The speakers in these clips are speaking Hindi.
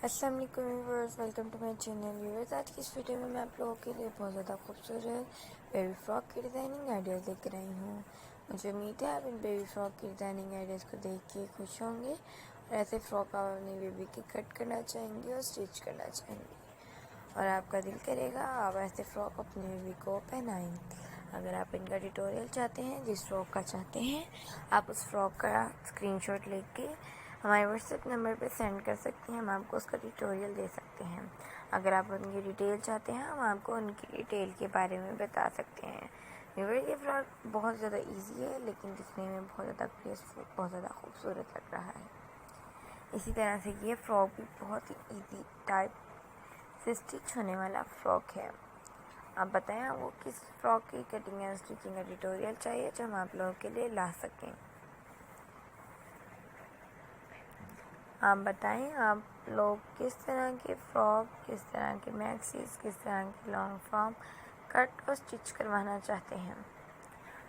अस्सलाम वालेकुम viewers, welcome to my channel viewers. आज की इस वीडियो में मैं आप लोगों के लिए बहुत ज़्यादा खूबसूरत बेबी फ्रॉक की डिज़ाइनिंग आइडियाज़ लेकर आई हूँ। मुझे उम्मीद है आप इन बेबी फ्रॉक की डिज़ाइनिंग आइडियाज़ को देख के खुश होंगे और ऐसे फ्रॉक आप अपनी बेबी के कट करना चाहेंगे और स्टिच करना चाहेंगे और आपका दिल करेगा आप ऐसे फ्रॉक अपनी बेबी को पहनाएंगे। अगर आप इनका ट्यूटोरियल चाहते हैं, जिस फ्रॉक का चाहते हैं, आप उस फ्रॉक का स्क्रीनशॉट लेके हमारे व्हाट्सएप नंबर पे सेंड कर सकते हैं। हम आपको उसका ट्यूटोरियल दे सकते हैं। अगर आप उनकी डिटेल चाहते हैं, हम आपको उनकी डिटेल के बारे में बता सकते हैं। व्यूअर्स, ये फ्रॉक बहुत ज़्यादा इजी है, लेकिन दिखने में बहुत ज़्यादा ग्रेसफुल, बहुत ज़्यादा खूबसूरत लग रहा है। इसी तरह से ये फ्रॉक भी बहुत ही ईजी टाइप से स्टिच होने वाला फ्रॉक है। आप बताएं आपको किस फ्रॉक की कटिंग एंड स्टिचिंग का ट्यूटोरियल चाहिए जो हम आप लोगों के लिए ला सकें। आप बताएं आप लोग किस तरह के फ्रॉक, किस तरह के मैक्सीज, किस तरह के लॉन्ग फ्रॉक कट और स्टिच करवाना चाहते हैं।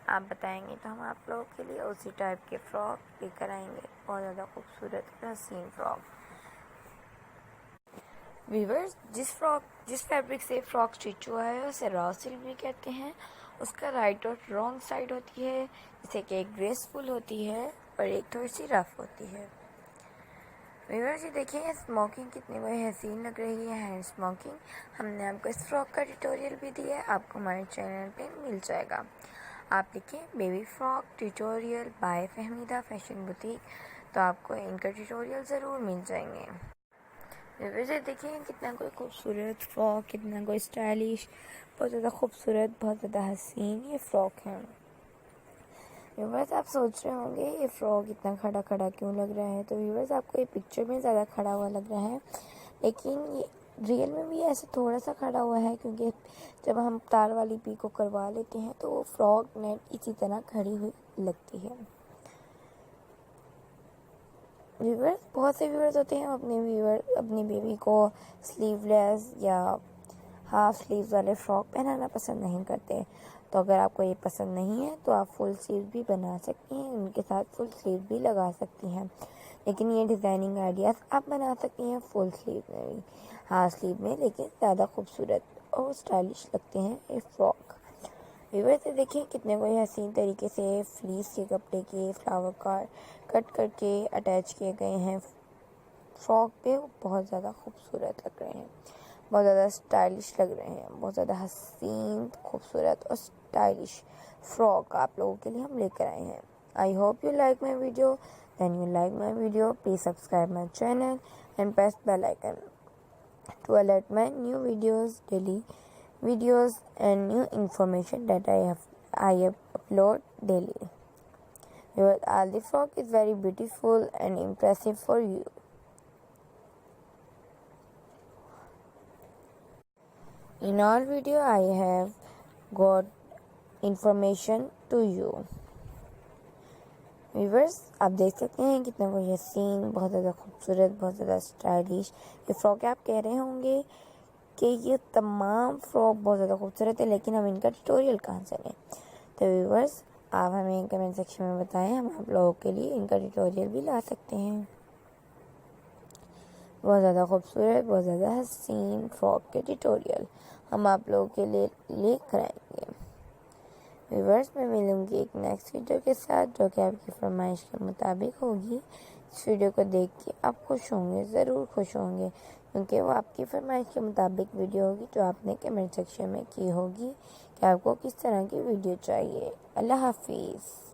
आप बताएंगे तो हम आप लोगों के लिए उसी टाइप के फ्रॉक लेकर आएंगे। बहुत ज़्यादा खूबसूरत और हसीन फ्रॉक। वीवर्स, जिस फैब्रिक से फ्रॉक स्टिच हुआ है उसे रॉ सिल्क भी कहते हैं। उसका राइट और रॉन्ग साइड होती है, जिससे कि एक ग्रेसफुल होती है और एक थोड़ी सी रफ होती है। व्यूअर्स, ये देखिए स्मोकिंग कितनी बड़ी हसीन लग रही है, हैंड स्मोकिंग। हमने आपको इस फ्रॉक का ट्यूटोरियल भी दिया है, आपको हमारे चैनल पे मिल जाएगा। आप लिखें baby frock tutorial bye Fahmida fashion boutique, तो आपको इनका ट्यूटोरियल ज़रूर मिल जाएंगे। व्यूअर्स, ये देखिए कितना कोई खूबसूरत फ्रॉक, कितना कोई स्टाइलिश, बहुत ज़्यादा खूबसूरत, बहुत ज़्यादा हसीन ये फ्रॉक है। व्यूवर्स, आप सोच रहे होंगे ये फ्रॉक इतना खड़ा खड़ा क्यों लग रहा है। तो व्यूवर्स, आपको ये पिक्चर में ज़्यादा खड़ा हुआ लग रहा है, लेकिन ये रियल में भी ऐसे थोड़ा सा खड़ा हुआ है, क्योंकि जब हम तार वाली पी को करवा लेते हैं तो वो फ्रॉक नेट इसी तरह खड़ी हुई लगती है। व्यूवर्स, बहुत से व्यूवर्स होते हैं अपनी बेबी को स्लीवलेस या हाफ स्लीव्स वाले फ्रॉक पहनाना पसंद नहीं करते। तो अगर आपको ये पसंद नहीं है तो आप फुल स्लीव भी बना सकती हैं, उनके साथ फुल स्लीव भी लगा सकती हैं। लेकिन ये डिज़ाइनिंग आइडियाज़ आप बना सकती हैं फुल स्लीव में भी, हाफ स्लीव में, लेकिन ज़्यादा खूबसूरत और स्टाइलिश लगते हैं ये फ्रॉक। व्यूअर्स, से देखिए कितने कोई हसीन तरीके से फ्लीस के कपड़े के फ्लावर का कट करके अटैच किए गए हैं फ्रॉक पे। बहुत ज़्यादा खूबसूरत लग रहे हैं, बहुत ज़्यादा स्टाइलिश लग रहे हैं। बहुत ज़्यादा हसीन, खूबसूरत और स्टाइलिश फ्रॉक आप लोगों के लिए हम लेकर आए हैं। I hope you like my video. Then you like my video, please subscribe my channel and press bell icon to alert my new videos, daily videos and new information that I upload daily. All the frock is very beautiful and impressive for you. In all video I have got information to you. Viewers, आप देख सकते हैं कितना कोई हसीन, बहुत ज़्यादा खूबसूरत, बहुत ज़्यादा स्टाइलिश ये फ्रॉक। आप कह रहे होंगे कि ये तमाम फ्रॉक बहुत ज़्यादा खूबसूरत है, लेकिन हम इनका ट्यूटोरियल कहाँ से लें। तो व्यूवर्स, आप हमें कमेंट सेक्शन में बताएं, हम आप लोगों के लिए इनका ट्यूटोरियल भी ला सकते हैं। बहुत ज़्यादा खूबसूरत, बहुत ज़्यादा हसीन फ्रॉक के ट्यूटोरियल हम आप लोगों के लिए लेकर आएंगे। व्यूअर्स, मैं मिलूंगी एक नेक्स्ट वीडियो के साथ, जो कि आपकी फरमाइश के मुताबिक होगी। इस वीडियो को देख के आप खुश होंगे, ज़रूर खुश होंगे, क्योंकि वो आपकी फरमाइश के मुताबिक वीडियो होगी जो आपने कमेंट सेक्शन में की होगी कि आपको किस तरह की वीडियो चाहिए। अल्लाह हाफिज़।